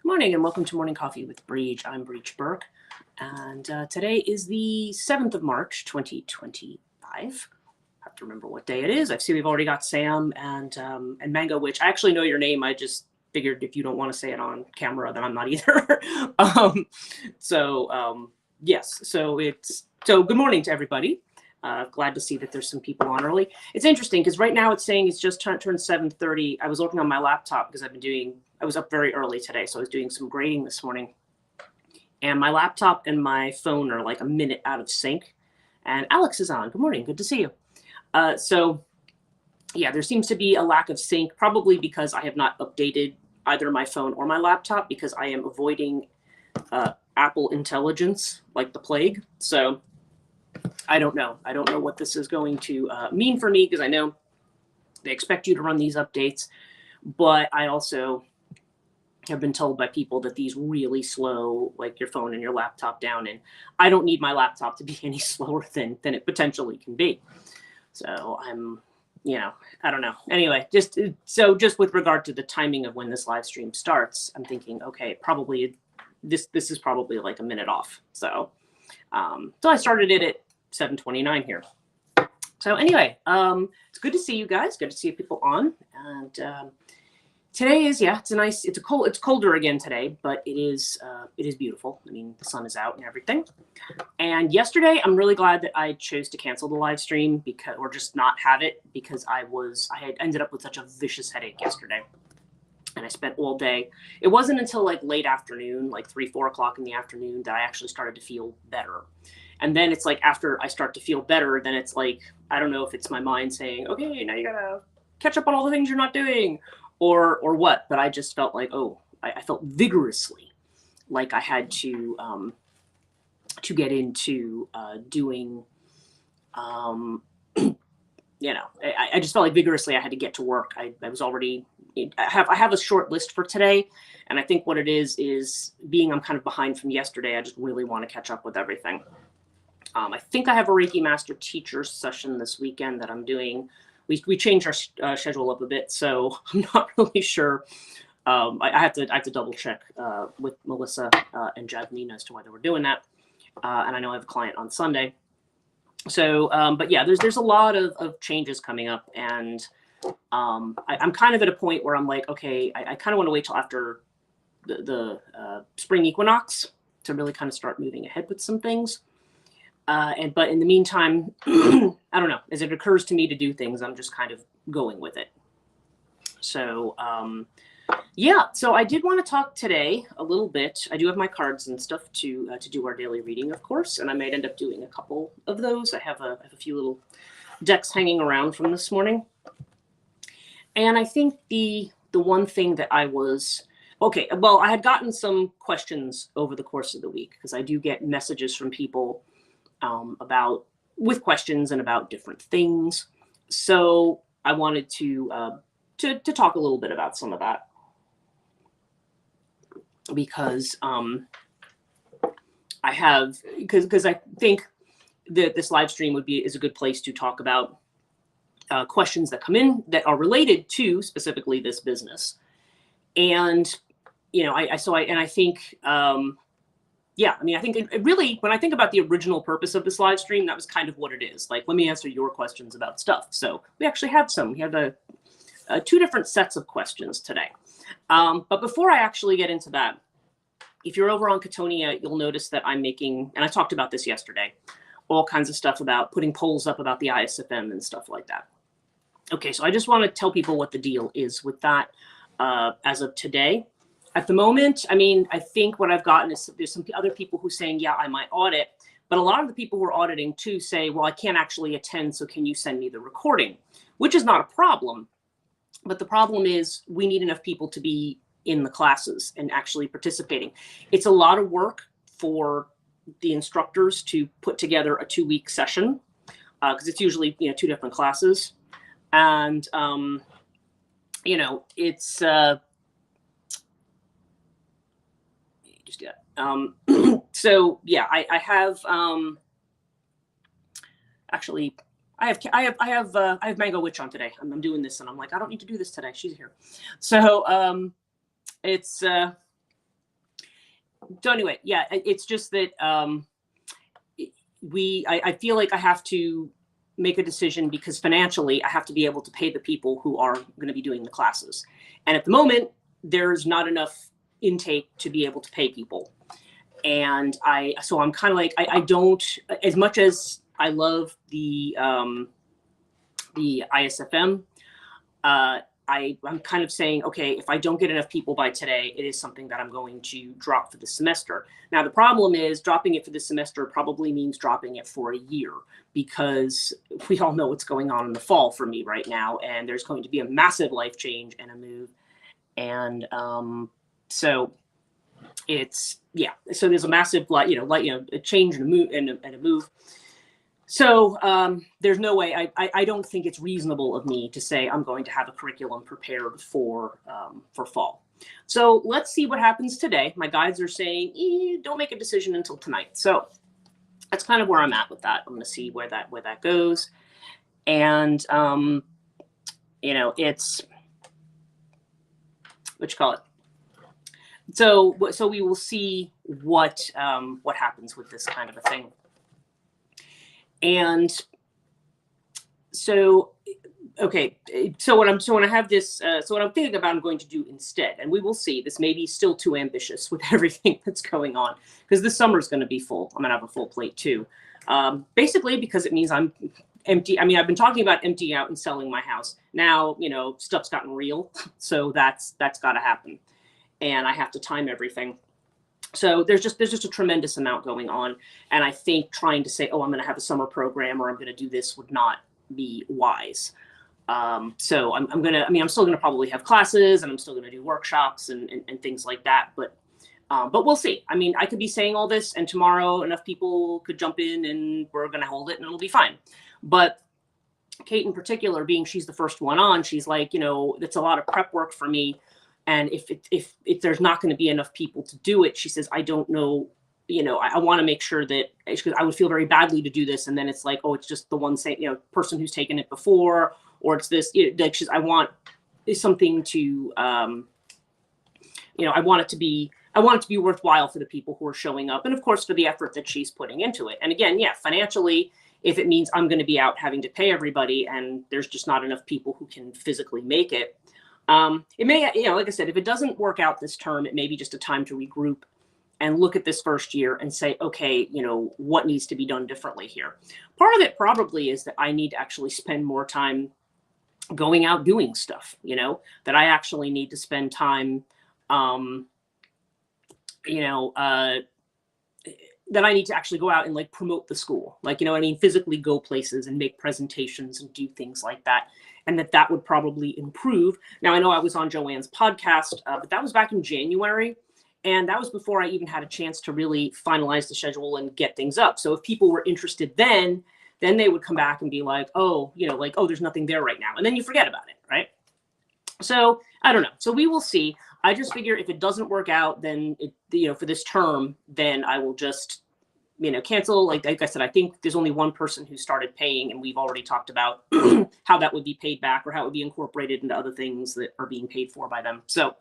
Good morning and welcome to Morning Coffee with Brigid. I'm Brigid Burke, and today is the 7th of March, 2025. I have to remember what day it is. I see we've already got Sam and Mango, which I actually know your name. I just figured if you don't want to say it on camera, then I'm not either. Yes, so good morning to everybody. Glad to see that there's some people on early. It's interesting because right now it's saying it's just turned 7:30. I was working on my laptop because I was up very early today, so I was doing some grading this morning. And my laptop and my phone are like a minute out of sync. And Alex is on. Good morning. Good to see you. Yeah, there seems to be a lack of sync, probably because I have not updated either my phone or my laptop because I am avoiding Apple Intelligence like the plague. So I don't know. I don't know what this is going to mean for me because I know they expect you to run these updates, but I also have been told by people that these really slow like your phone and your laptop down, and I don't need my laptop to be any slower than it potentially can be. So I'm, I don't know. Anyway, just with regard to the timing of when this live stream starts, I'm thinking, okay, probably this is probably like a minute off. So I started it at 7:29 here. So anyway, it's good to see you guys. Good to see people on. And today is, it's colder again today, but it is beautiful. I mean, the sun is out and everything. And yesterday, I'm really glad that I chose to cancel the live stream or just not have it because I had ended up with such a vicious headache yesterday. And I spent all day. It wasn't until like late afternoon, like 3-4 o'clock in the afternoon, that I actually started to feel better. And then it's like after I start to feel better, then it's like, I don't know if it's my mind saying, okay, now you gotta catch up on all the things you're not doing or what. But I just felt like, I felt vigorously like I had to get into doing, I just felt like vigorously I had to get to work. I was already, I have a short list for today. And I think what it is being I'm kind of behind from yesterday, I just really want to catch up with everything. I think I have a Reiki Master Teacher session this weekend that I'm doing. We changed our schedule up a bit, so I'm not really sure. I have to double check with Melissa and Javnina as to whether we're doing that. And I know I have a client on Sunday. So, but yeah, there's a lot of changes coming up, and I'm kind of at a point where I'm like, okay, I kind of want to wait till after the spring equinox to really kind of start moving ahead with some things. But in the meantime, I don't know, as it occurs to me to do things, I'm just kind of going with it. So, yeah, so I did want to talk today a little bit. I do have my cards and stuff to do our daily reading, of course, and I might end up doing a couple of those. I have a few little decks hanging around from this morning. And I think the one thing that I had gotten some questions over the course of the week because I do get messages from people with questions and about different things. So I wanted to talk a little bit about some of that because because I think that this live stream is a good place to talk about questions that come in that are related to specifically this business. And I think yeah, I mean, I think it really, when I think about the original purpose of this live stream, that was kind of what it is. Like, let me answer your questions about stuff. So we actually have some. We have two different sets of questions today. But before I actually get into that, if you're over on Katonia, you'll notice that I'm making, and I talked about this yesterday, all kinds of stuff about putting polls up about the ISFM and stuff like that. Okay, so I just want to tell people what the deal is with that as of today. At the moment, I mean, I think what I've gotten is there's some other people who are saying, yeah, I might audit. But a lot of the people who are auditing too say, well, I can't actually attend, so can you send me the recording? Which is not a problem. But the problem is we need enough people to be in the classes and actually participating. It's a lot of work for the instructors to put together a 2-week session because it's usually, 2 different classes. And, it's... So yeah, I have actually I have Mango Witch on today. I'm doing this and I'm like, I don't need to do this today. She's here. So it's So anyway, yeah, it's just that I feel like I have to make a decision because financially I have to be able to pay the people who are going to be doing the classes. And at the moment, there's not enough intake to be able to pay people. And so I'm kind of like, I don't, as much as I love the ISFM, I'm kind of saying, okay, if I don't get enough people by today, it is something that I'm going to drop for the semester. Now, the problem is dropping it for the semester probably means dropping it for a year, because we all know what's going on in the fall for me right now. And there's going to be a massive life change and a move. And so it's, yeah, so there's a massive, a change and a move and a move. So there's no way, I don't think it's reasonable of me to say I'm going to have a curriculum prepared for fall. So let's see what happens today. My guides are saying, don't make a decision until tonight. So that's kind of where I'm at with that. I'm going to see where that goes. And, it's, what you call it? So we will see what happens with this kind of a thing. And so, okay, so when I have this, so what I'm thinking about, I'm going to do instead, and we will see. This may be still too ambitious with everything that's going on, because this summer is going to be full. I'm going to have a full plate too, basically because it means I'm empty. I mean, I've been talking about emptying out and selling my house. Now, stuff's gotten real, so that's got to happen, and I have to time everything. So there's just a tremendous amount going on. And I think trying to say, oh, I'm going to have a summer program or I'm going to do this would not be wise. So I'm still going to probably have classes, and I'm still going to do workshops and things like that. But we'll see. I mean, I could be saying all this and tomorrow enough people could jump in and we're going to hold it and it'll be fine. But Kate in particular, being she's the first one on, she's like, it's a lot of prep work for me. And if there's not going to be enough people to do it, she says, I don't know, I want to make sure that, because I would feel very badly to do this. And then it's like, oh, it's just the one person who's taken it before, or it's this, I want something to, I want it to be worthwhile for the people who are showing up. And of course, for the effort that she's putting into it. And again, yeah, financially, if it means I'm going to be out having to pay everybody and there's just not enough people who can physically make it, it may, like I said, if it doesn't work out this term, it may be just a time to regroup and look at this first year and say, okay, what needs to be done differently here. Part of it probably is that I need to actually spend more time going out doing stuff, that I actually need to spend time, that I need to actually go out and promote the school, physically go places and make presentations and do things like that. And that would probably improve. Now, I know I was on Joanne's podcast, but that was back in January. And that was before I even had a chance to really finalize the schedule and get things up. So if people were interested then they would come back and be like, oh, oh, there's nothing there right now. And then you forget about it, right? So I don't know. So we will see. I just figure if it doesn't work out, then for this term, then I will just cancel. Like I said, I think there's only one person who started paying, and we've already talked about how that would be paid back or how it would be incorporated into other things that are being paid for by them. So,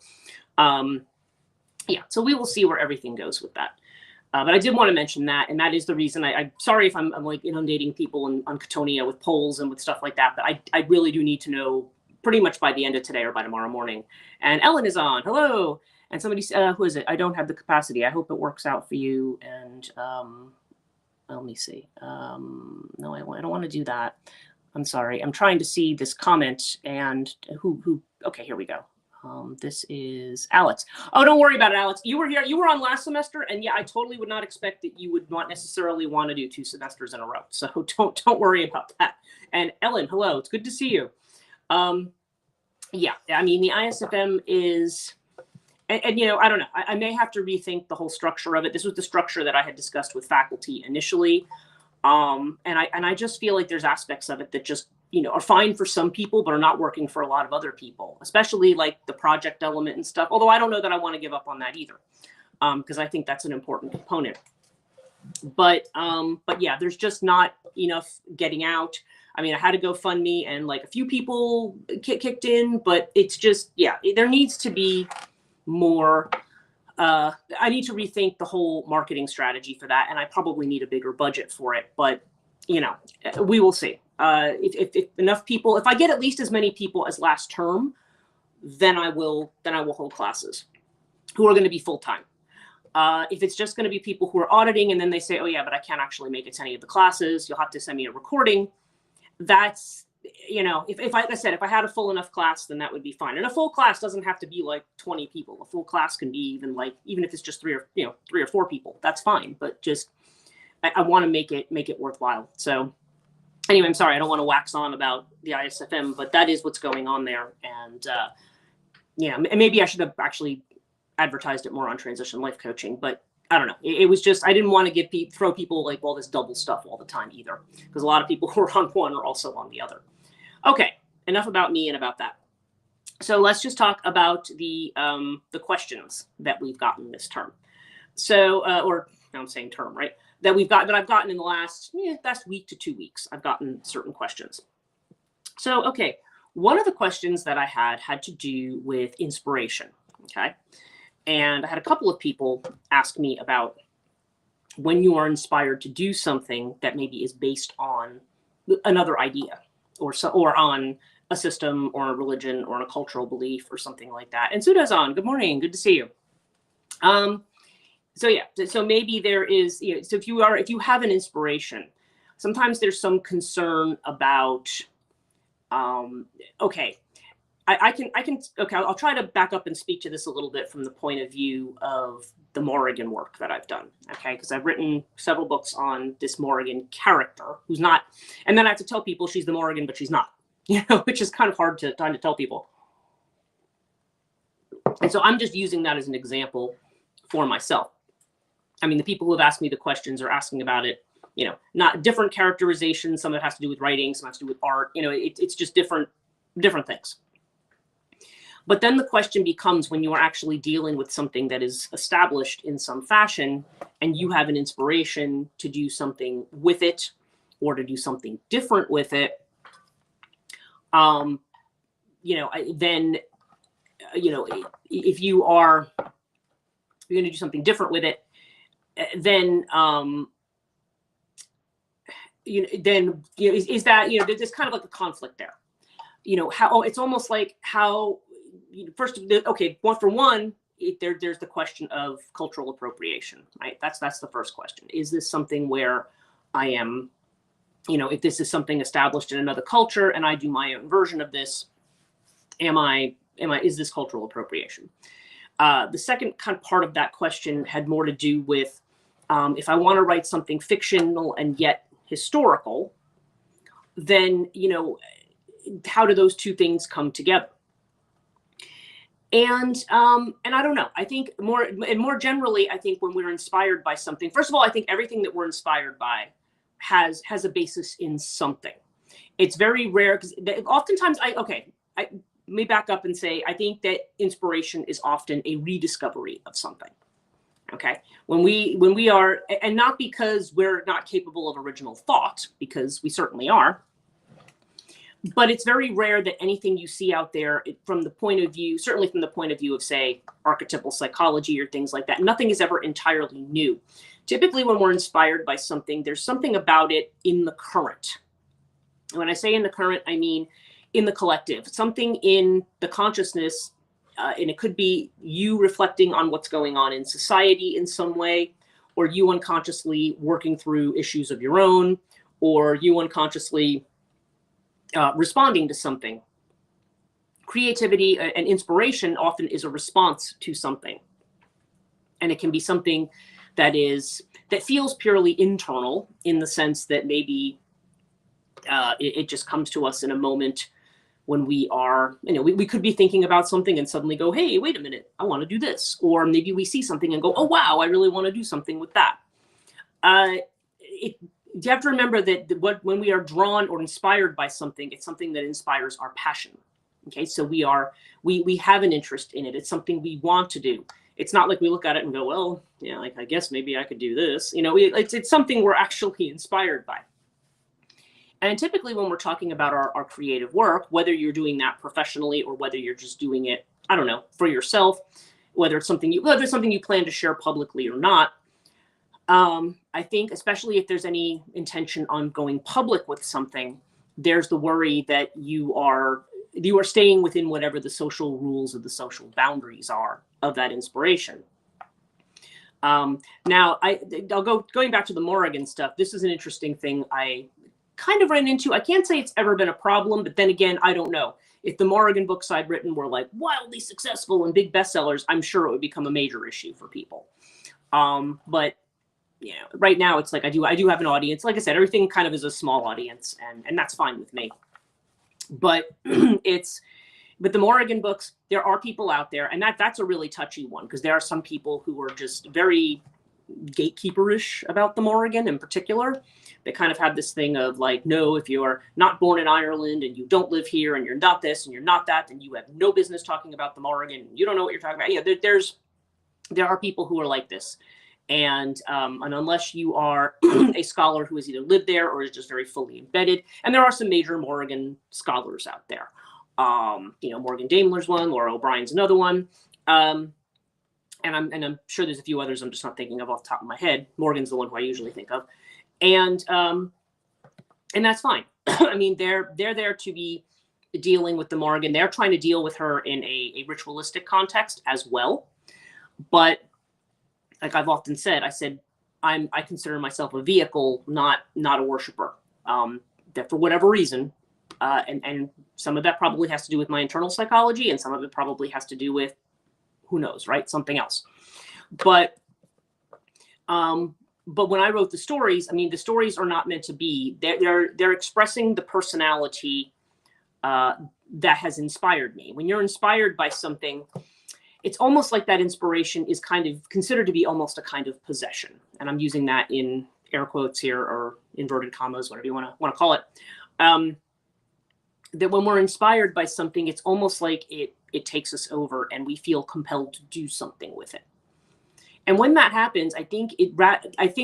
yeah, so we will see where everything goes with that. But I did want to mention that, and that is the reason I'm sorry if I'm inundating people on Katonia with polls and with stuff like that, but I really do need to know pretty much by the end of today or by tomorrow morning. And Ellen is on. Hello. And somebody, who is it? I don't have the capacity. I hope it works out for you. And let me see. No, I don't want to do that. I'm sorry. I'm trying to see this comment and who. Okay, here we go. This is Alex. Oh, don't worry about it, Alex. You were here. You were on last semester, and yeah, I totally would not expect that you would not necessarily want to do 2 semesters in a row. So don't worry about that. And Ellen, hello. It's good to see you. Yeah, I mean the ISFM is. And I don't know, I may have to rethink the whole structure of it. This was the structure that I had discussed with faculty initially. And I just feel like there's aspects of it that just, are fine for some people, but are not working for a lot of other people, especially like the project element and stuff. Although I don't know that I want to give up on that either, because I think that's an important component. But yeah, there's just not enough getting out. I mean, I had a GoFundMe and a few people kicked in, but it's just, yeah, there needs to be more I need to rethink the whole marketing strategy for that, and I probably need a bigger budget for it. But we will see. If enough people, if I get at least as many people as last term, then I will hold classes who are going to be full time. If it's just going to be people who are auditing and then they say, oh yeah, but I can't actually make it to any of the classes, you'll have to send me a recording. That's, if like I said, if I had a full enough class, then that would be fine. And a full class doesn't have to be like 20 people. A full class can be even if it's just three or four people, that's fine. But just, I want to make it worthwhile. So anyway, I'm sorry, I don't want to wax on about the ISFM, but that is what's going on there. And maybe I should have actually advertised it more on transition life coaching, but I don't know. It was just, I didn't want to throw people like all this double stuff all the time either, because a lot of people who are on one are also on the other. Okay, enough about me and about that. So let's just talk about the questions that we've gotten this term. So, or now I'm saying term, right? That I've gotten in the last week to 2 weeks. I've gotten certain questions. So, okay, one of the questions that I had to do with inspiration. Okay. And I had a couple of people ask me about when you are inspired to do something that maybe is based on another idea or on a system or a religion or a cultural belief or something like that. And Suda's on. Good morning. Good to see you. So maybe there is, so if you have an inspiration, sometimes there's some concern about, okay, I'll try to back up and speak to this a little bit from the point of view of the Morrigan work that I've done. Okay. Because I've written several books on this Morrigan character who's not, and then I have to tell people she's the Morrigan, but she's not, which is kind of hard to tell people. And so I'm just using that as an example for myself. I mean, the people who have asked me the questions are asking about it, not different characterizations. Some of it has to do with writing, some has to do with art, it's just different things. But then the question becomes, when you are actually dealing with something that is established in some fashion and you have an inspiration to do something with it or to do something different with it, if you're going to do something different with it, then is that, there's kind of like a conflict there. It's almost like how, first, okay, there's the question of cultural appropriation, right? That's the first question. Is this something where I am, if this is something established in another culture and I do my own version of this, is this cultural appropriation? The second kind of part of that question had more to do with, if I want to write something fictional and yet historical, then, how do those two things come together? And I don't know. I think more generally, I think when we're inspired by something, first of all, I think everything that we're inspired by has a basis in something. It's very rare because oftentimes let me back up and say, I think that inspiration is often a rediscovery of something. Okay. When we are, and not because we're not capable of original thought, because we certainly are, but it's very rare that anything you see out there from the point of view, certainly from the point of view of, say, archetypal psychology or things like that, nothing is ever entirely new. Typically, when we're inspired by something, there's something about it in the current. And when I say in the current, I mean in the collective, something in the consciousness, and it could be you reflecting on what's going on in society in some way, or you unconsciously working through issues of your own, or you unconsciously responding to something. Creativity and inspiration often is a response to something. And it can be something that feels purely internal, in the sense that maybe it just comes to us in a moment when we are, we could be thinking about something and suddenly go, hey, wait a minute, I want to do this. Or maybe we see something and go, oh, wow, I really want to do something with that. You have to remember that when we are drawn or inspired by something, it's something that inspires our passion. Okay, so we have an interest in it. It's something we want to do. It's not like we look at it and go, well, like, I guess maybe I could do this. It's something we're actually inspired by. And typically when we're talking about our creative work, whether you're doing that professionally or whether you're just doing it, I don't know, for yourself, whether it's something you plan to share publicly or not. I think especially if there's any intention on going public with something, there's the worry that you are staying within whatever the social rules or the social boundaries are of that inspiration. Now going back to the Morrigan stuff. This is an interesting thing I kind of ran into. I can't say it's ever been a problem, but then again, I don't know. If the Morrigan books I'd written were like wildly successful and big bestsellers, I'm sure it would become a major issue for people. But you know, right now it's like I do have an audience. Like I said, everything kind of is a small audience, and that's fine with me. But but the Morrigan books, there are people out there, and that's a really touchy one, because there are some people who are just very gatekeeperish about the Morrigan in particular. They kind of have this thing of like, no, if you're not born in Ireland and you don't live here and you're not this and you're not that, then you have no business talking about the Morrigan. You don't know what you're talking about. Yeah, there are people who are like this. And unless you are a scholar who has either lived there or is just very fully embedded, and there are some major Morrigan scholars out there. You know, Morgan Daimler's one, Laura O'Brien's another one. And I'm sure there's a few others I'm just not thinking of off the top of my head. Morgan's the one who I usually think of. And that's fine. I mean, they're there to be dealing with the Morrigan. They're trying to deal with her in a ritualistic context as well. But like I've often said, I consider myself a vehicle, not a worshiper. That for whatever reason, and some of that probably has to do with my internal psychology, and some of it probably has to do with, who knows, right? Something else. But when I wrote the stories, I mean, the stories are not meant to be. They're expressing the personality that has inspired me. When you're inspired by something, it's almost like that inspiration is kind of considered to be almost a kind of possession. And I'm using that in air quotes here, or inverted commas, whatever you want to call it. That when we're inspired by something, it's almost like it takes us over and we feel compelled to do something with it. And when that happens, I think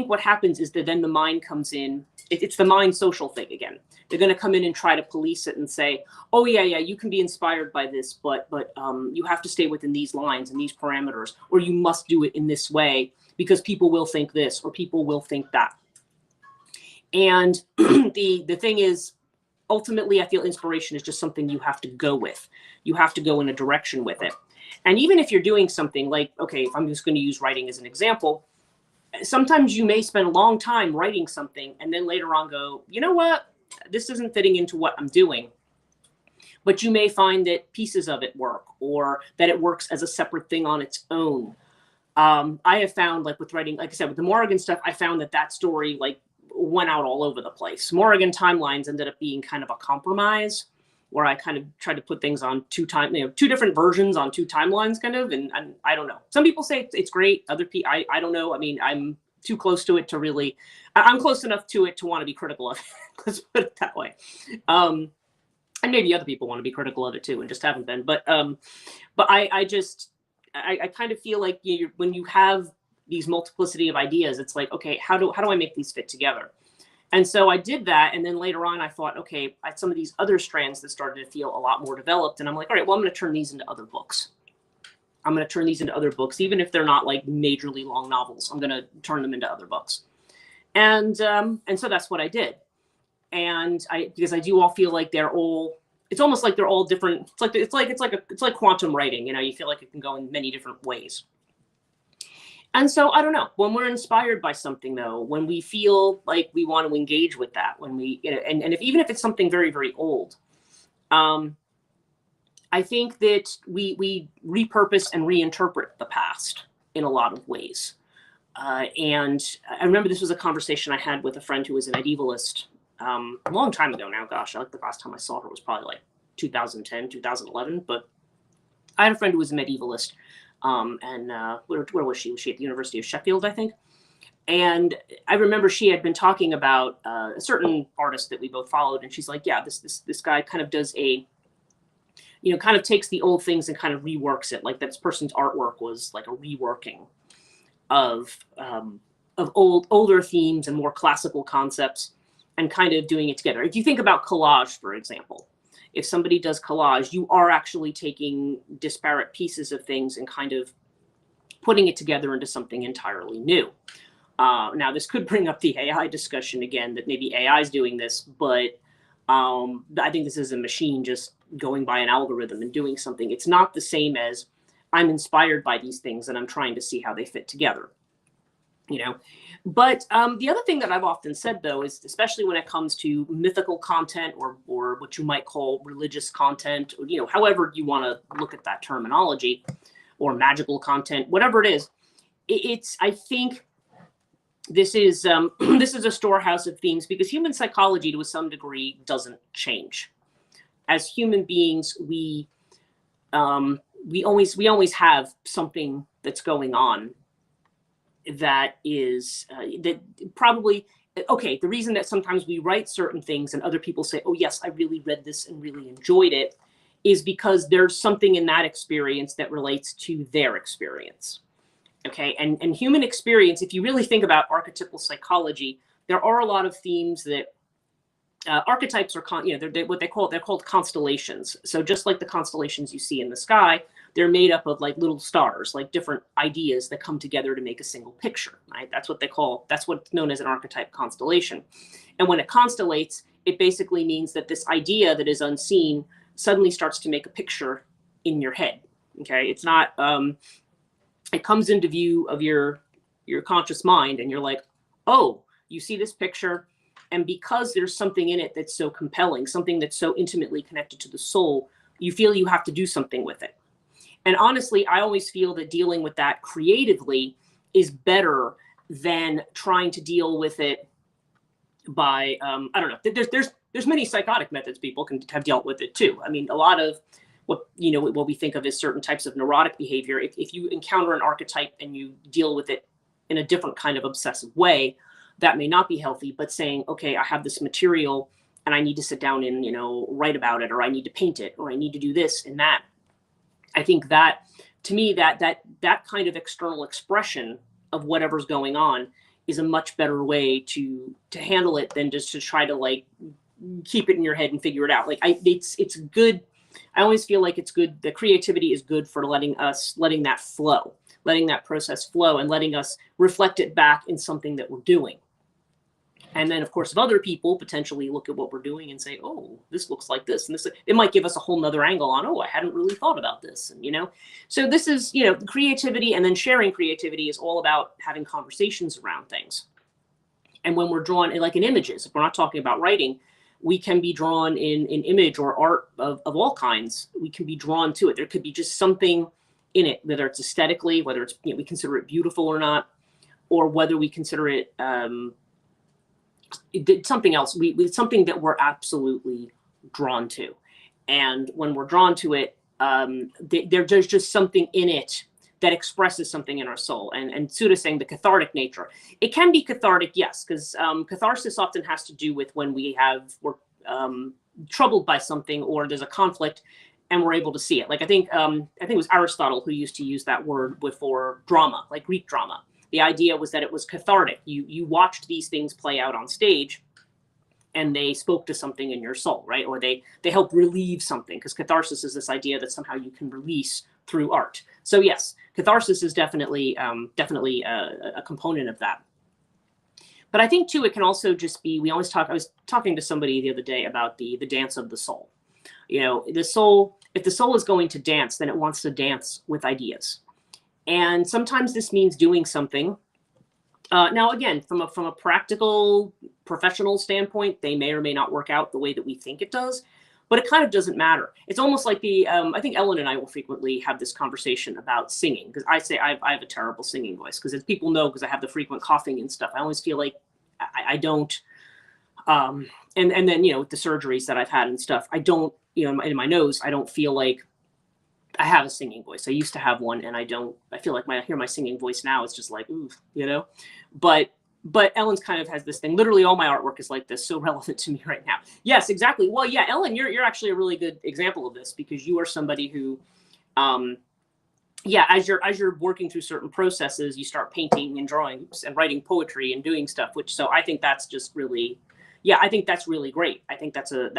what happens is that then the mind comes in. It's the mind social thing again. They're going to come in and try to police it and say, oh yeah, you can be inspired by this, but you have to stay within these lines and these parameters, or you must do it in this way because people will think this or people will think that. And the thing is, ultimately, I feel inspiration is just something you have to go with. You have to go in a direction with it. And even if you're doing something like, okay, if I'm just going to use writing as an example, sometimes you may spend a long time writing something and then later on go, you know what, this isn't fitting into what I'm doing. But you may find that pieces of it work, or that it works as a separate thing on its own. I have found, like with writing, like I said, with the Morrigan stuff, I found that story like went out all over the place. Morrigan timelines ended up being kind of a compromise, where I kind of tried to put things on two different versions on two timelines, kind of, and I don't know. Some people say it's great. Other people, I don't know. I mean, I'm too close to it to really. I'm close enough to it to want to be critical of it. Let's put it that way. And maybe other people want to be critical of it too, and just haven't been. But I kind of feel like when you have these multiplicity of ideas, it's like, okay, how do I make these fit together? And so I did that. And then later on, I thought, okay, I had some of these other strands that started to feel a lot more developed. And I'm like, all right, well, I'm going to turn these into other books. I'm going to turn these into other books, even if they're not like majorly long novels. I'm going to turn them into other books. And so that's what I did. And because I do all feel like it's almost like they're all different. It's like quantum writing. You feel like it can go in many different ways. And so I don't know, when we're inspired by something, though, when we feel like we want to engage with that, when we, and even if it's something very, very old, I think that we repurpose and reinterpret the past in a lot of ways. And I remember this was a conversation I had with a friend who was a medievalist a long time ago now. Gosh, I think the last time I saw her was probably like 2010, 2011. But I had a friend who was a medievalist. And where was she? Was she at the University of Sheffield, I think? And I remember she had been talking about a certain artist that we both followed, and she's like, yeah, this guy kind of does kind of takes the old things and kind of reworks it. Like this person's artwork was like a reworking of older themes and more classical concepts, and kind of doing it together. If you think about collage, for example. If somebody does collage, you are actually taking disparate pieces of things and kind of putting it together into something entirely new. Now, this could bring up the AI discussion again, that maybe AI is doing this, but I think this is a machine just going by an algorithm and doing something. It's not the same as I'm inspired by these things and I'm trying to see how they fit together, you know. But the other thing that I've often said, though, is especially when it comes to mythical content or what you might call religious content, or, you know, however you want to look at that terminology, or magical content, whatever it is, I think this is this is a storehouse of themes, because human psychology to some degree doesn't change. As human beings, we always have something that's going on that is that probably okay. The reason that sometimes we write certain things and other people say, "Oh yes, I really read this and really enjoyed it," is because there's something in that experience that relates to their experience. Okay, and human experience, if you really think about archetypal psychology, there are a lot of themes that archetypes are, they're called constellations. So just like the constellations you see in the sky, they're made up of like little stars, like different ideas that come together to make a single picture, right? That's what's known as an archetype constellation. And when it constellates, it basically means that this idea that is unseen suddenly starts to make a picture in your head. Okay, it's not it comes into view of your conscious mind, and you're like, oh, you see this picture, and because there's something in it that's so compelling, something that's so intimately connected to the soul, you feel you have to do something with it. And honestly, I always feel that dealing with that creatively is better than trying to deal with it by I don't know. There's many psychotic methods people can have dealt with it too. I mean, a lot of what we think of as certain types of neurotic behavior, if you encounter an archetype and you deal with it in a different kind of obsessive way, that may not be healthy. But saying, okay, I have this material and I need to sit down and write about it, or I need to paint it, or I need to do this and that, I think that, to me, that kind of external expression of whatever's going on is a much better way to handle it than just to try to like keep it in your head and figure it out. Like it's good. I always feel like it's good. The creativity is good for letting that flow, letting that process flow, and letting us reflect it back in something that we're doing. And then, of course, if other people potentially look at what we're doing and say, oh, this looks like this, and this, it might give us a whole nother angle on, oh, I hadn't really thought about this. And, so this is, creativity, and then sharing creativity is all about having conversations around things. And when we're drawn, like in images, if we're not talking about writing, we can be drawn in image or art of all kinds. We can be drawn to it. There could be just something in it, whether it's aesthetically, whether it's, we consider it beautiful or not, or whether we consider it, something else, something that we're absolutely drawn to. And when we're drawn to it, there's just something in it that expresses something in our soul. And Suda's saying the cathartic nature. It can be cathartic, yes, because catharsis often has to do with when we're troubled by something, or there's a conflict and we're able to see it. Like I think it was Aristotle who used to use that word before drama, like Greek drama. The idea was that it was cathartic. You watched these things play out on stage, and they spoke to something in your soul, right? Or they help relieve something, because catharsis is this idea that somehow you can release through art. So yes, catharsis is definitely a component of that. But I think too, it can also just be, I was talking to somebody the other day about the dance of the soul. The soul, if the soul is going to dance, then it wants to dance with ideas. And sometimes this means doing something. Now, again, from a practical, professional standpoint, they may or may not work out the way that we think it does, but it kind of doesn't matter. It's almost like I think Ellen and I will frequently have this conversation about singing, because I say I have a terrible singing voice, because as people know, because I have the frequent coughing and stuff, I always feel like I don't, and then, with the surgeries that I've had and stuff, I don't, in my nose, I don't feel like I have a singing voice. I used to have one, and I feel like I hear my singing voice now, it's just like, ooh, but Ellen's kind of has this thing. Literally all my artwork is like this, so relevant to me right now. Yes, exactly. Well, yeah, Ellen, you're actually a really good example of this, because you are somebody who, as you're working through certain processes, you start painting and drawing and writing poetry and doing stuff, so I think that's just really, I think that's really great. I think that's a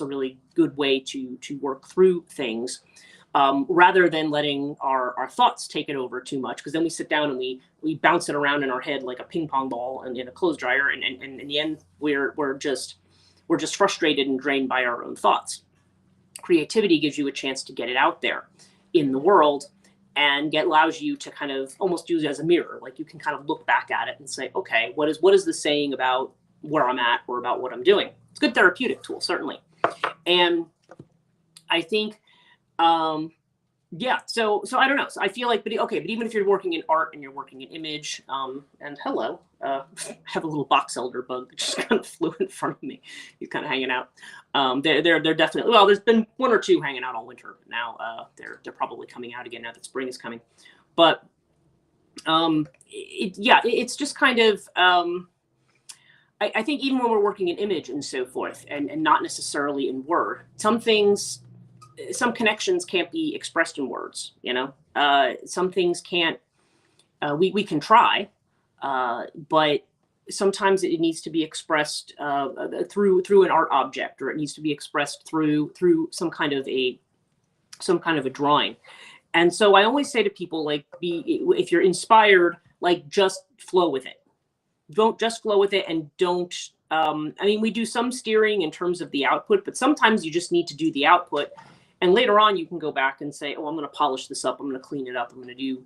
really good way to work through things. rather than letting our thoughts take it over too much. Because then we sit down and we bounce it around in our head like a ping pong ball in a clothes dryer, and in the end we're just frustrated and drained by our own thoughts. Creativity gives you a chance to get it out there in the world, and allows you to kind of almost use it as a mirror. Like you can kind of look back at it and say, okay, what is this saying about where I'm at or about what I'm doing? It's a good therapeutic tool, certainly. And I think, yeah, so I don't know. So I feel like, but even if you're working in art and you're working in image, and hello, I have a little box elder bug that just kind of flew in front of me. He's kind of hanging out. They're definitely, well, there's been one or two hanging out all winter. Now they're probably coming out again now that spring is coming. But it's just kind of, I think even when we're working in image and so forth, and not necessarily in word, some connections can't be expressed in words, some things can't, we can try, but sometimes it needs to be expressed through an art object, or it needs to be expressed through some kind of a drawing. And so I always say to people, like, if you're inspired, like, just flow with it. Don't just flow with it, and don't, we do some steering in terms of the output, but sometimes you just need to do the output. And later on, you can go back and say, oh, I'm going to polish this up. I'm going to clean it up. I'm going to do,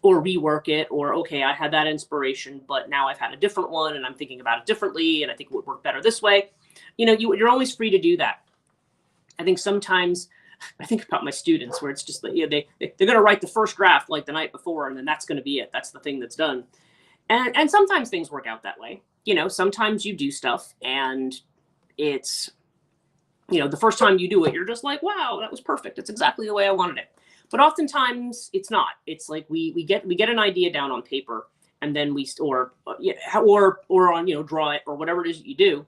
or rework it, or, okay, I had that inspiration, but now I've had a different one and I'm thinking about it differently, and I think it would work better this way. You're always free to do that. I think sometimes I think about my students where it's just that, they're going to write the first draft like the night before, and then that's going to be it. That's the thing that's done. And sometimes things work out that way. Sometimes you do stuff and it's, the first time you do it, you're just like, wow, that was perfect. It's exactly the way I wanted it. But oftentimes it's not. It's like we get an idea down on paper, and then or on, draw it or whatever it is that you do.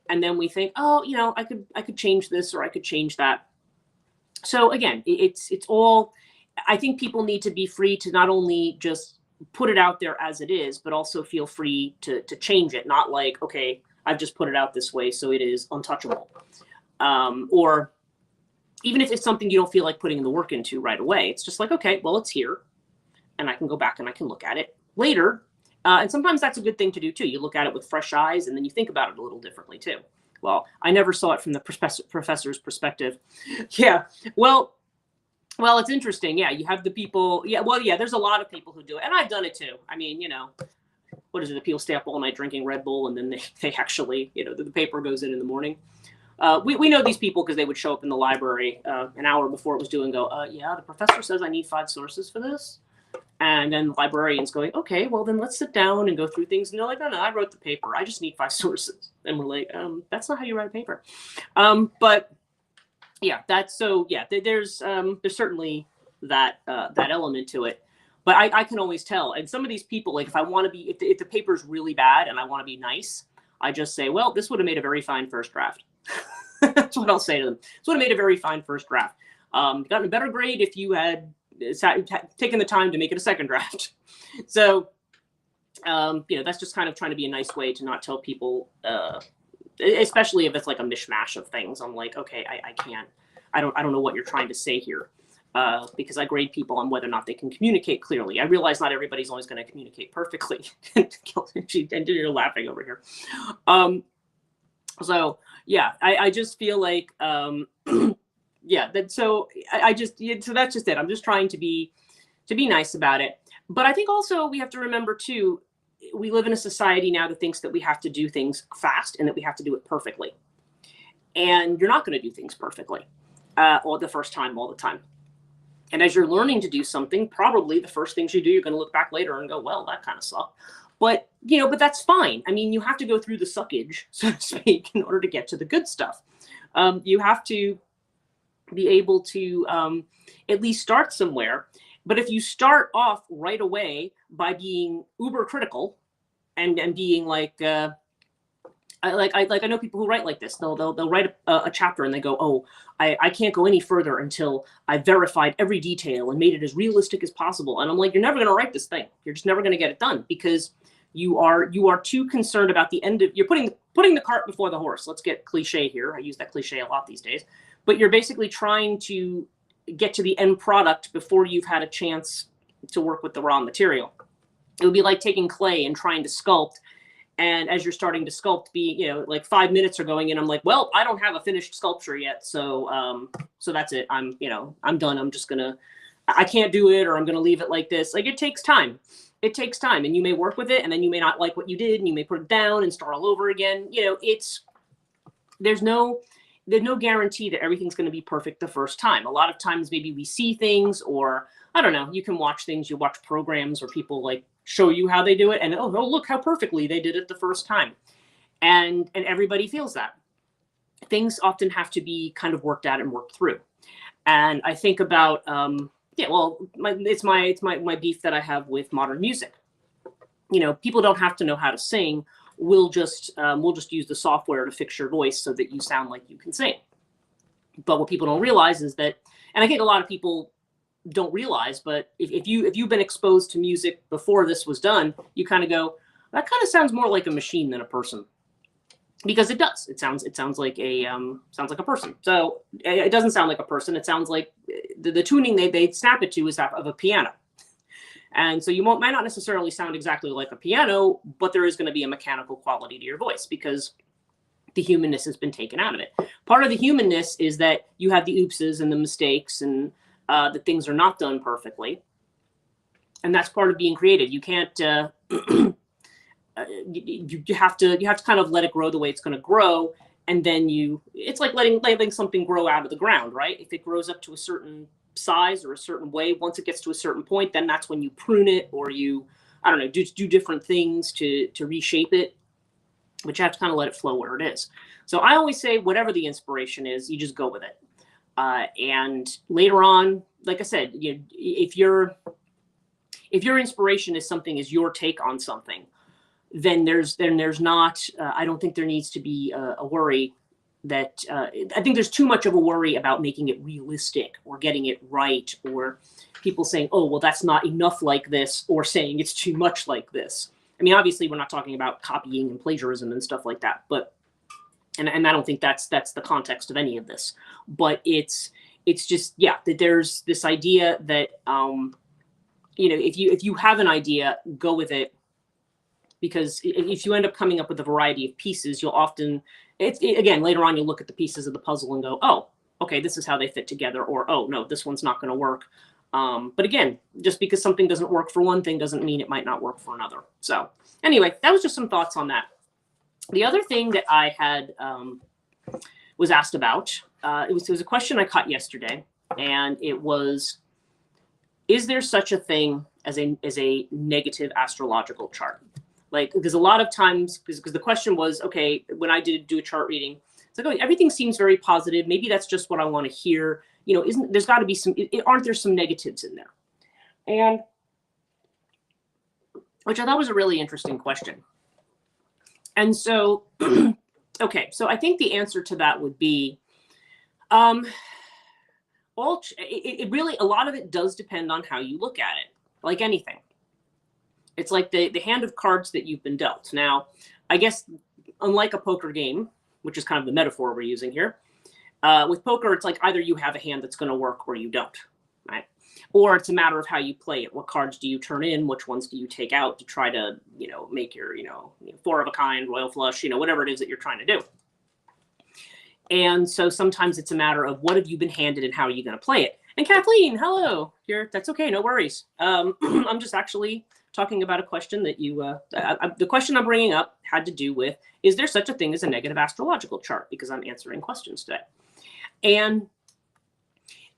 And then we think, oh, I could change this, or I could change that. So again, it's all, I think people need to be free to not only just put it out there as it is, but also feel free to change it. Not like, okay, I've just put it out this way, so it is untouchable. Or even if it's something you don't feel like putting the work into right away, it's just like, okay, well, it's here, and I can go back and I can look at it later. And sometimes that's a good thing to do too. You look at it with fresh eyes, and then you think about it a little differently too. Well, I never saw it from the professor's perspective. Yeah. Well, it's interesting. Yeah. You have the people. Yeah. Well, yeah, there's a lot of people who do it, and I've done it too. What is it? The people stay up all night drinking Red Bull, and then they actually, the paper goes in the morning. We know these people because they would show up in the library an hour before it was due and go, yeah, the professor says I need 5 sources for this. And then the librarian's going, okay, well, then let's sit down and go through things. And they're like, no, I wrote the paper. I just need 5 sources. And we're like, that's not how you write a paper. But yeah, there's certainly that element to it. But I can always tell. And some of these people, like, if I want to be, if the paper's really bad and I want to be nice, I just say, well, this would have made a very fine first draft. That's what I'll say to them. This would have made a very fine first draft. Gotten a better grade if you had taken the time to make it a second draft. So, that's just kind of trying to be a nice way to not tell people, especially if it's like a mishmash of things. I'm like, okay, I don't know what you're trying to say here, because I grade people on whether or not they can communicate clearly. I realize not everybody's always going to communicate perfectly. And you're laughing over here. So yeah, I just feel like, yeah, so that's just it. I'm just trying to be nice about it. But I think also we have to remember too, we live in a society now that thinks that we have to do things fast and that we have to do it perfectly. And you're not going to do things perfectly or the first time all the time. And as you're learning to do something, probably the first things you do, you're going to look back later and go, well, that kind of sucked. But, but that's fine. I mean, you have to go through the suckage, so to speak, in order to get to the good stuff. You have to be able to at least start somewhere. But if you start off right away by being uber critical and being like, I know people who write like this. They'll write a chapter and they go, oh, I can't go any further until I verified every detail and made it as realistic as possible. And I'm like, you're never going to write this thing. You're just never going to get it done because you are too concerned about the end of, you're putting the cart before the horse. Let's get cliche here. I use that cliche a lot these days, but you're basically trying to get to the end product before you've had a chance to work with the raw material. It would be like taking clay and trying to sculpt. And as you're starting to sculpt, like 5 minutes are going in, I'm like, well, I don't have a finished sculpture yet. So that's it. I'm done. I can't do it, or I'm going to leave it like this. Like, it takes time. It takes time, and you may work with it, and then you may not like what you did, and you may put it down and start all over again. There's no guarantee that everything's going to be perfect the first time. A lot of times maybe we see things, or I don't know, you can watch things, you watch programs where people like show you how they do it, and oh look how perfectly they did it the first time. And everybody feels that. Things often have to be kind of worked out and worked through. And I think about it's my beef that I have with modern music. People don't have to know how to sing. We'll just use the software to fix your voice so that you sound like you can sing. But what people don't realize is that, and I think a lot of people don't realize, but if you've been exposed to music before this was done, you kind of go, that kind of sounds more like a machine than a person, because it does. It sounds like a person. So it doesn't sound like a person. It sounds like the tuning they snap it to is that of a piano. And so you might not necessarily sound exactly like a piano, but there is going to be a mechanical quality to your voice because the humanness has been taken out of it. Part of the humanness is that you have the oopses and the mistakes, and that things are not done perfectly. And that's part of being creative. You can't, you have to kind of let it grow the way it's going to grow. And then it's like letting something grow out of the ground, right? If it grows up to a certain size or a certain way, once it gets to a certain point, then that's when you prune it, or do different things to reshape it, but you have to kind of let it flow where it is. So I always say, whatever the inspiration is, you just go with it. And later on, like I said, if your inspiration is your take on something, then there's not, I don't think there needs to be a worry that, I think there's too much of a worry about making it realistic or getting it right, or people saying, oh, well, that's not enough like this, or saying it's too much like this. I mean, obviously we're not talking about copying and plagiarism and stuff like that, but, and I don't think that's the context of any of this, but it's just, that there's this idea that, if you have an idea, go with it. Because if you end up coming up with a variety of pieces, you'll often, again, later on, you'll look at the pieces of the puzzle and go, oh, okay, this is how they fit together. Or, oh, no, this one's not going to work. But again, just because something doesn't work for one thing doesn't mean it might not work for another. So anyway, that was just some thoughts on that. The other thing that I had was asked about, it was a question I caught yesterday. And it was, is there such a thing as a negative astrological chart? Like, because a lot of times, because the question was, okay, when I do a chart reading, it's like, oh, everything seems very positive. Maybe that's just what I want to hear. There's got to be aren't there some negatives in there? And which I thought was a really interesting question. And so, okay, so I think the answer to that would be, it really, a lot of it does depend on how you look at it, like anything. It's like the hand of cards that you've been dealt. Now, I guess, unlike a poker game, which is kind of the metaphor we're using here, with poker, it's like either you have a hand that's going to work or you don't, right? Or it's a matter of how you play it. What cards do you turn in? Which ones do you take out to try to, make your, four of a kind, royal flush, whatever it is that you're trying to do. And so sometimes it's a matter of what have you been handed and how are you going to play it? And Kathleen, hello. That's okay. No worries. I'm just actually talking about a question that the question I'm bringing up had to do with, is there such a thing as a negative astrological chart? Because I'm answering questions today. And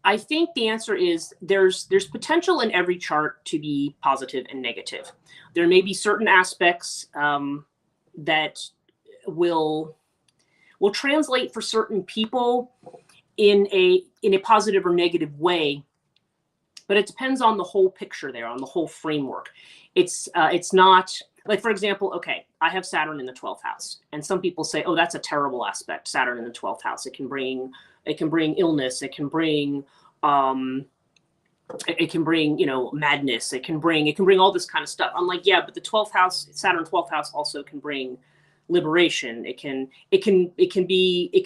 I think the answer is there's potential in every chart to be positive and negative. There may be certain aspects that will translate for certain people in a positive or negative way, but it depends on the whole picture there, on the whole framework. It's not like, for example, okay, I have Saturn in the 12th house, and some people say, oh, that's a terrible aspect, Saturn in the 12th house. It can bring illness. It can bring madness. It can bring all this kind of stuff. I'm like, yeah, but the 12th house, Saturn 12th house, also can bring liberation. It can be a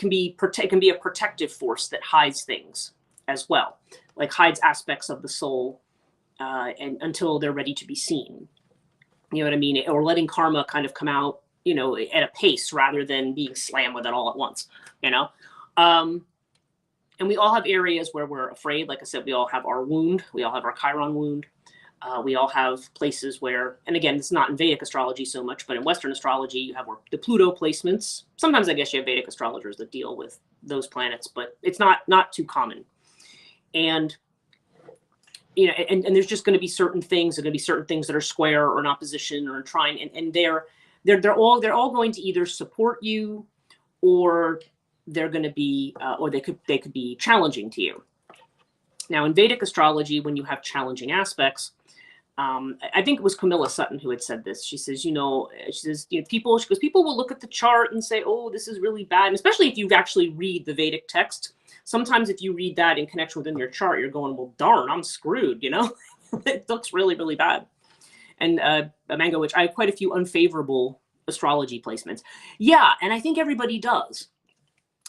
protective force that hides things as well. like hides aspects of the soul and until they're ready to be seen. You know what I mean? Or letting karma kind of come out, you know, at a pace rather than being slammed with it all at once, you know? And we all have areas where we're afraid. Like I said, we all have our wound. We all have our Chiron wound. We all have places where, and again, it's not in Vedic astrology so much, but in Western astrology, you have the Pluto placements. Sometimes I guess you have Vedic astrologers that deal with those planets, but it's not too common. And you know, and there's just going to be certain things. There are going to be certain things that are square or in opposition or in trine, and they're all going to either support you, or they're going to be, or they could be challenging to you. Now, in Vedic astrology, when you have challenging aspects, I think it was Camilla Sutton who had said this. She says, you know, people will look at the chart and say, oh, this is really bad. And especially if you actually read the Vedic text. Sometimes if you read that in connection within your chart, you're going, well, darn, I'm screwed, you know? It looks really, really bad. And Mango Witch, I have quite a few unfavorable astrology placements. Yeah, and I think everybody does.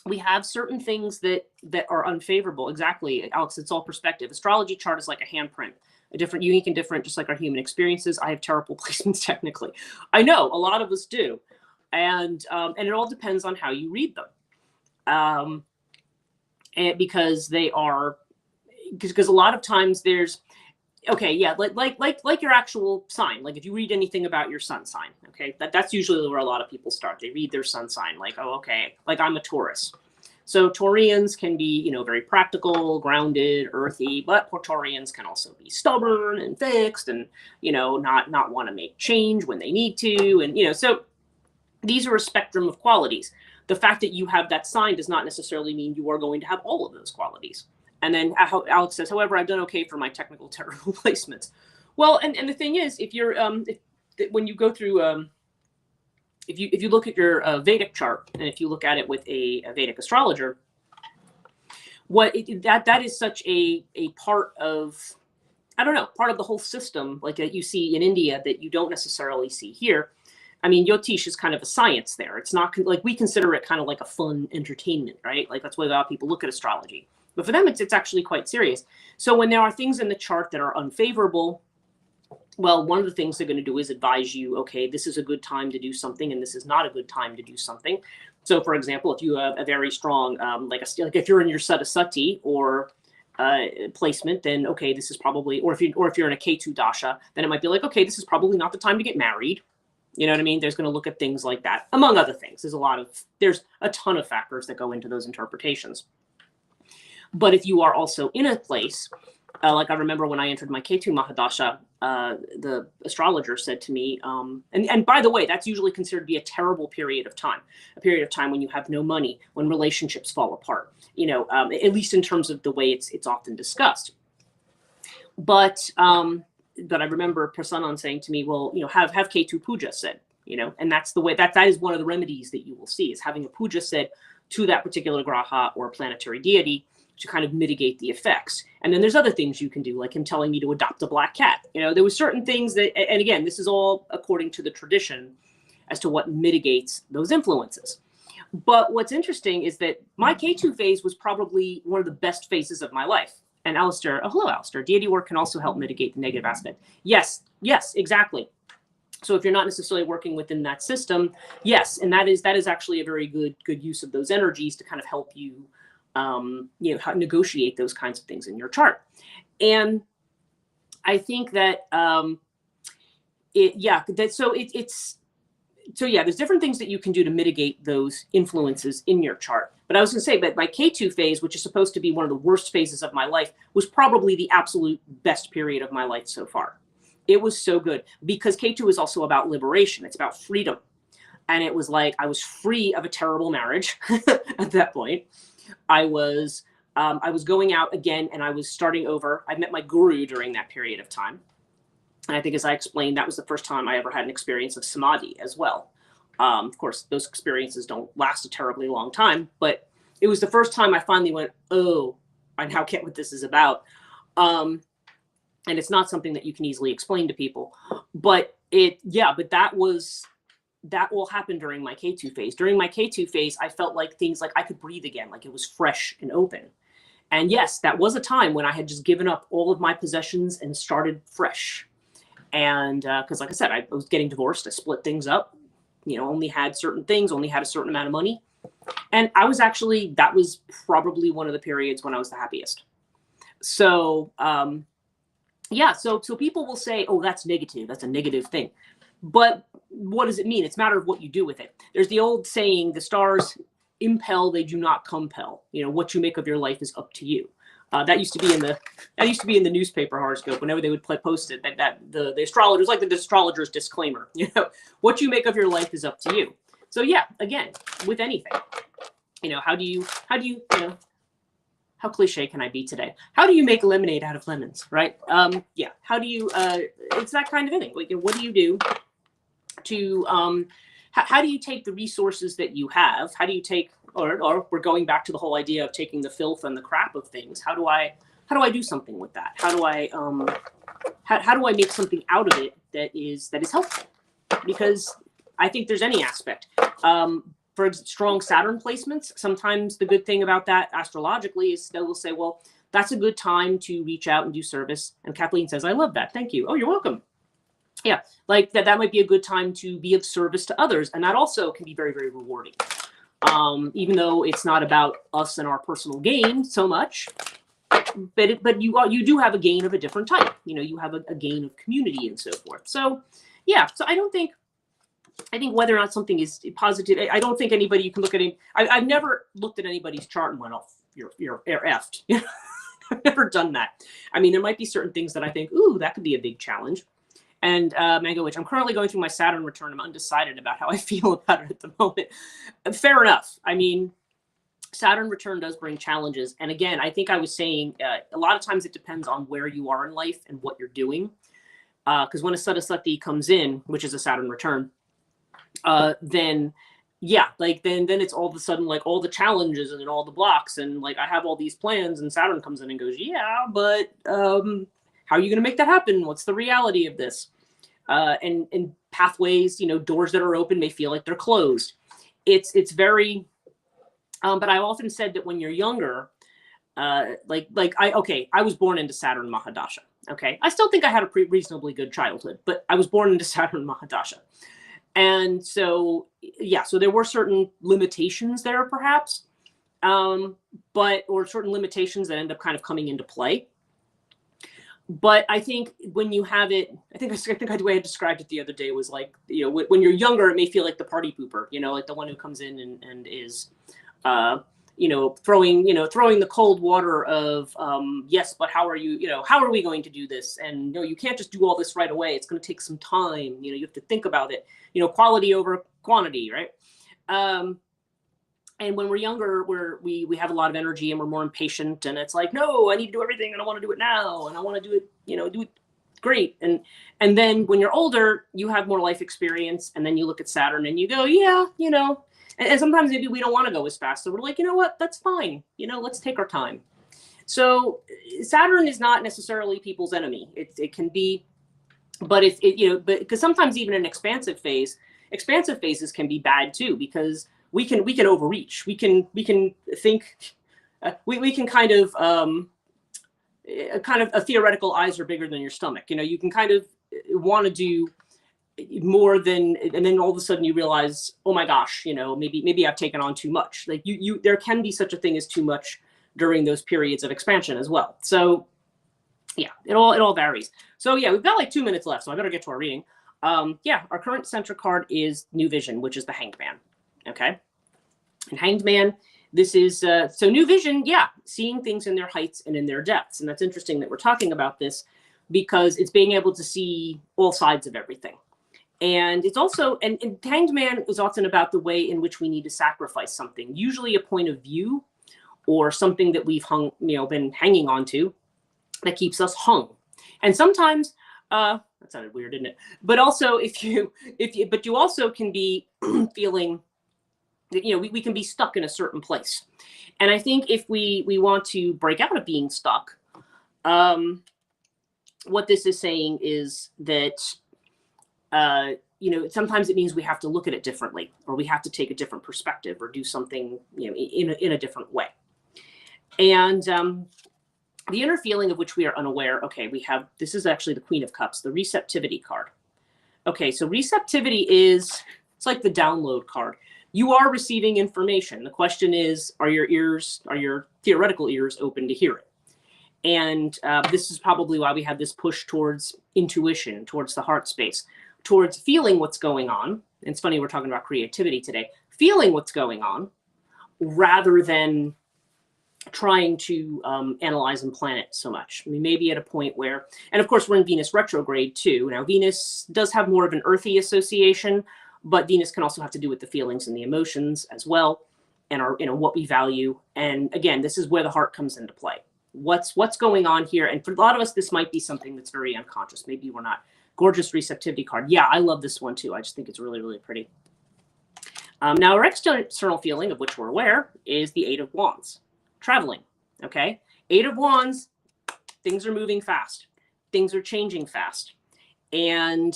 We have certain things that are unfavorable. Exactly, Alex, it's all perspective. Astrology chart is like a handprint, unique and different, just like our human experiences. I have terrible placements technically. I know, a lot of us do. And it all depends on how you read them. Because a lot of times there's, okay, yeah, like your actual sign. Like if you read anything about your sun sign, okay, that's usually where a lot of people start. They read their sun sign, like, oh, okay, like I'm a Taurus. So Taurians can be, you know, very practical, grounded, earthy, but Taurians can also be stubborn and fixed, and you know, not want to make change when they need to, and you know, so these are a spectrum of qualities. The fact that you have that sign does not necessarily mean you are going to have all of those qualities. And then Alex says, however, I've done okay for my technical terrible placements. Well, and the thing is, if you're when you go through, if you look at your Vedic chart, and if you look at it with a Vedic astrologer, that is such a part of, I don't know, part of the whole system, like that you see in India that you don't necessarily see here. I mean, Yotish is kind of a science there. It's not like we consider it kind of like a fun entertainment, right? Like that's why a lot of people look at astrology. But for them, it's actually quite serious. So when there are things in the chart that are unfavorable, well, one of the things they're going to do is advise you, okay, this is a good time to do something, and this is not a good time to do something. So, for example, if you have a very strong, like if you're in your Sadasati or placement, then okay, this is probably, or if you're in a Ketu dasha, then it might be like, okay, this is probably not the time to get married. You know what I mean? There's going to look at things like that, among other things. There's a ton of factors that go into those interpretations. But if you are also in a place, like I remember when I entered my Ketu Mahadasha, the astrologer said to me, and by the way, that's usually considered to be a terrible period of time, a period of time when you have no money, when relationships fall apart, you know, at least in terms of the way it's often discussed. But I remember Prasannan saying to me, well, you know, have Ketu Puja said, you know, and that's the way that is one of the remedies that you will see, is having a puja said to that particular graha or planetary deity to kind of mitigate the effects. And then there's other things you can do, like him telling me to adopt a black cat. You know, there were certain things that, and again, this is all according to the tradition as to what mitigates those influences. But what's interesting is that my Ketu phase was probably one of the best phases of my life. And Alistair, oh, hello, Alistair. Deity work can also help mitigate the negative aspect. Yes, exactly. So if you're not necessarily working within that system, yes, and that is actually a very good use of those energies to kind of help you, you know, how negotiate those kinds of things in your chart. And I think that there's different things that you can do to mitigate those influences in your chart. But I was going to say that my K2 phase, which is supposed to be one of the worst phases of my life, was probably the absolute best period of my life so far. It was so good because K2 is also about liberation. It's about freedom. And it was like I was free of a terrible marriage at that point. I was going out again and I was starting over. I met my guru during that period of time. And I think, as I explained, that was the first time I ever had an experience of samadhi as well. Of course, those experiences don't last a terribly long time, but it was the first time I finally went, oh, I now get what this is about. And it's not something that you can easily explain to people. But that all happened during my K2 phase. During my K2 phase, I felt like things like I could breathe again, like it was fresh and open. And yes, that was a time when I had just given up all of my possessions and started fresh. And because, like I said, I was getting divorced, I split things up, only had certain things, only had a certain amount of money. And I was actually, that was probably one of the periods when I was the happiest. So, yeah, so people will say, oh, that's negative. That's a negative thing. But what does it mean? It's a matter of what you do with it. There's the old saying, the stars impel, they do not compel. What you make of your life is up to you. That used to be in the newspaper horoscope. Whenever they would post it, that the astrologers, like the astrologer's disclaimer, what you make of your life is up to you. So yeah, again, with anything, how do you how cliche can I be today? How do you make lemonade out of lemons, right? Yeah. How do you? It's that kind of thing. Like, what do you do to? How do you take the resources that you have? How do you take, or we're going back to the whole idea of taking the filth and the crap of things. How do I do something with that? How do I make something out of it that is helpful? Because I think there's any aspect. For strong Saturn placements, sometimes the good thing about that astrologically is they will say, well, that's a good time to reach out and do service. And Kathleen says, I love that. Thank you. Oh, you're welcome. Yeah, like that might be a good time to be of service to others. And that also can be very, very rewarding. Even though it's not about us and our personal gain so much, but you do have a gain of a different type. You have a gain of community and so forth. So yeah, so I think whether or not something is positive, I don't think anybody, you can look at it. I've never looked at anybody's chart and went, oh, you're effed. I've never done that. I mean, there might be certain things that I think, ooh, that could be a big challenge. And Mango Witch, I'm currently going through my Saturn return. I'm undecided about how I feel about it at the moment. Fair enough. I mean, Saturn return does bring challenges. And again, I think I was saying a lot of times it depends on where you are in life and what you're doing. Because when a Sadasati comes in, which is a Saturn return, then yeah, like then it's all of a sudden like all the challenges and all the blocks and like I have all these plans and Saturn comes in and goes, yeah, but how are you going to make that happen? What's the reality of this? And pathways, doors that are open may feel like they're closed. It's very, but I've often said that when you're younger, I was born into Saturn Mahadasha. Okay. I still think I had a reasonably good childhood, but I was born into Saturn Mahadasha. And so, yeah, so there were certain limitations there perhaps, or certain limitations that end up kind of coming into play. But I think when you have it, I think the way I described it the other day was like, when you're younger, it may feel like the party pooper, like the one who comes in and is, throwing the cold water of, yes, but how are you, how are we going to do this? And you can't just do all this right away. It's going to take some time. You have to think about it, quality over quantity, right? And when we're younger, we have a lot of energy and we're more impatient and it's like, no, I need to do everything and I want to do it now and I want to do it, do it great. And then when you're older, you have more life experience and then you look at Saturn and you go, yeah, and sometimes maybe we don't want to go as fast. So we're like, you know what, that's fine. Let's take our time. So Saturn is not necessarily people's enemy. It can be, but but because sometimes even an expansive phases can be bad too, because we can overreach. We can think, we can kind of a theoretical eyes are bigger than your stomach. You can kind of want to do more than, and then all of a sudden you realize, oh my gosh, maybe I've taken on too much. Like there can be such a thing as too much during those periods of expansion as well. So yeah, it all varies. So yeah, we've got like 2 minutes left, so I better get to our reading. Yeah, our current center card is New Vision, which is the Hanged Man. Okay. And Hanged Man, this is, so New Vision, yeah, seeing things in their heights and in their depths. And that's interesting that we're talking about this because it's being able to see all sides of everything. And it's also, and Hanged Man is often about the way in which we need to sacrifice something, usually a point of view or something that we've been hanging on to that keeps us hung. And sometimes, that sounded weird, didn't it? But also but you also can be feeling that, we can be stuck in a certain place. And I think if we want to break out of being stuck, what this is saying is that, sometimes it means we have to look at it differently, or we have to take a different perspective or do something, in a different way. And the inner feeling of which we are unaware. Okay, we have, this is actually the Queen of Cups, the receptivity card. Okay, so receptivity is, it's like the download card. You are receiving information. The question is, are your theoretical ears open to hear it? And this is probably why we have this push towards intuition, towards the heart space, towards feeling what's going on. And it's funny, we're talking about creativity today, feeling what's going on rather than trying to analyze and plan it so much. I mean, maybe at a point where, and of course we're in Venus retrograde too. Now Venus does have more of an earthy association, but Venus can also have to do with the feelings and the emotions as well, and our, what we value. And again, this is where the heart comes into play. What's going on here? And for a lot of us, this might be something that's very unconscious. Maybe we're not. Gorgeous receptivity card. Yeah, I love this one too. I just think it's really, really pretty. Now our external feeling of which we're aware is the Eight of Wands. Traveling, okay? Eight of Wands, things are moving fast. Things are changing fast. And,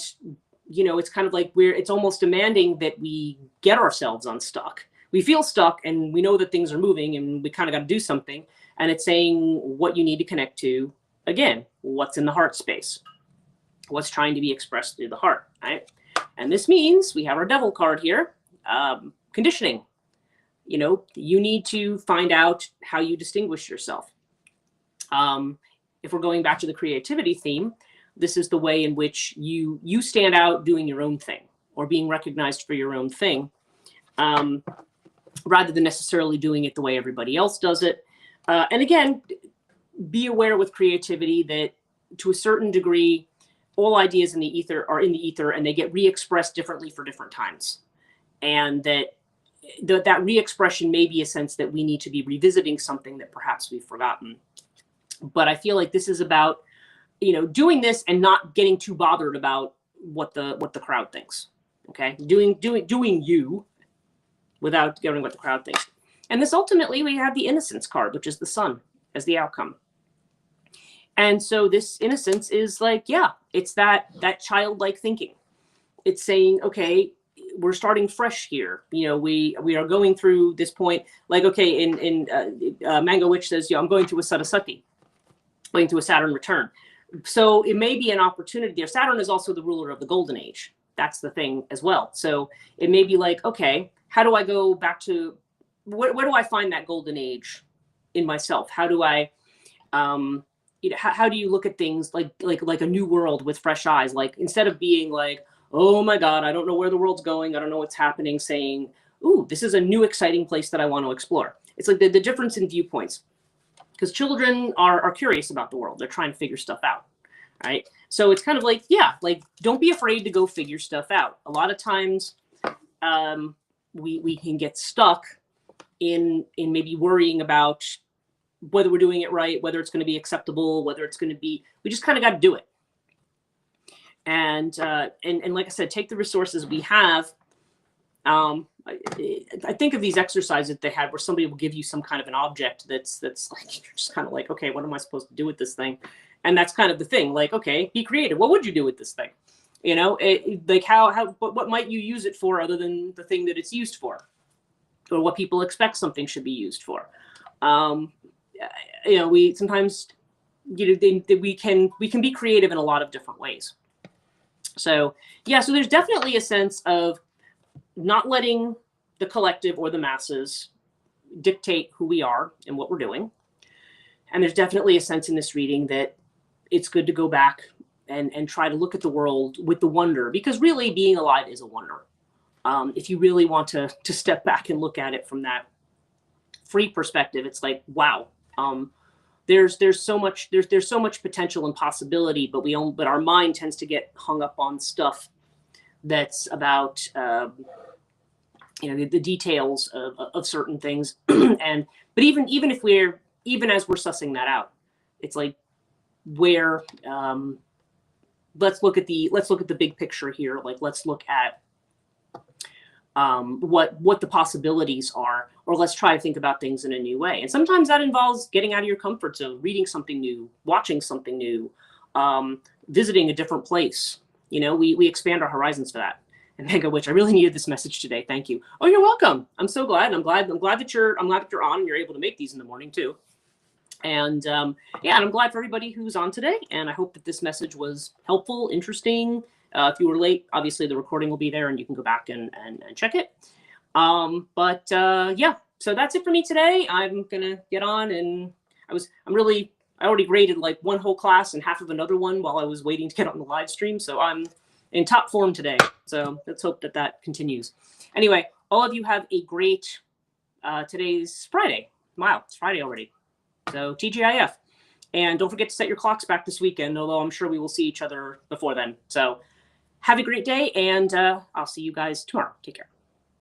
it's kind of like it's almost demanding that we get ourselves unstuck. We feel stuck and we know that things are moving and we kind of got to do something. And it's saying what you need to connect to, again, what's in the heart space, what's trying to be expressed through the heart, right? And this means we have our Devil card here, conditioning. You need to find out how you distinguish yourself. If we're going back to the creativity theme, this is the way in which you stand out doing your own thing or being recognized for your own thing, rather than necessarily doing it the way everybody else does it. And again, be aware with creativity that to a certain degree, all ideas in the ether are in the ether and they get re-expressed differently for different times. And that re-expression may be a sense that we need to be revisiting something that perhaps we've forgotten. But I feel like this is about, doing this and not getting too bothered about what the crowd thinks. Okay, doing you without getting what the crowd thinks. And this ultimately, we have the Innocence card, which is the Sun as the outcome. And so this innocence is like, yeah, it's that childlike thinking. It's saying, okay, we're starting fresh here. We are going through this point. Like, okay, in Mango Witch says, I'm going through a Saraswati, going through a Saturn return. So it may be an opportunity there. Saturn is also the ruler of the golden age. That's the thing as well. So it may be like, okay, how do I go back to, where do I find that golden age in myself? How do I, how do you look at things like a new world with fresh eyes? Like, instead of being like, oh my God, I don't know where the world's going, I don't know what's happening, saying, ooh, this is a new exciting place that I want to explore. It's like the difference in viewpoints. Because children are curious about the world. They're trying to figure stuff out, right? So it's kind of like, yeah, like, don't be afraid to go figure stuff out. A lot of times we can get stuck in maybe worrying about whether we're doing it right, whether it's going to be acceptable, whether it's going to be, we just kind of got to do it. And like I said, take the resources we have. I think of these exercises that they had where somebody will give you some kind of an object that's like, you're just kind of like, okay, what am I supposed to do with this thing? And that's kind of the thing. Like, okay, be creative. What would you do with this thing? Like what might you use it for other than the thing that it's used for, or what people expect something should be used for? We sometimes, we can be creative in a lot of different ways. So yeah, so there's definitely a sense of not letting the collective or the masses dictate who we are and what we're doing. And there's definitely a sense in this reading that it's good to go back and try to look at the world with the wonder, because really being alive is a wonder. If you really want to step back and look at it from that free perspective, it's like, wow, there's so much potential and possibility, but our mind tends to get hung up on stuff that's about the details of certain things. But even as we're sussing that out, it's like, where let's look at the big picture here. Like, let's look at what the possibilities are, or let's try to think about things in a new way. And sometimes that involves getting out of your comfort zone, reading something new, watching something new, visiting a different place. We expand our horizons for that. And Mega Witch, I really needed this message today. Thank you. Oh, you're welcome. I'm so glad. I'm glad that you're on and you're able to make these in the morning too. And yeah, and I'm glad for everybody who's on today. And I hope that this message was helpful, interesting. If you were late, obviously the recording will be there and you can go back and check it. But yeah, so that's it for me today. I'm going to get on, and I already graded like one whole class and half of another one while I was waiting to get on the live stream. So I'm in top form today. So let's hope that that continues. Anyway, all of you have a great, today's Friday. Wow, it's Friday already. So TGIF. And don't forget to set your clocks back this weekend, although I'm sure we will see each other before then. So have a great day, and I'll see you guys tomorrow. Take care.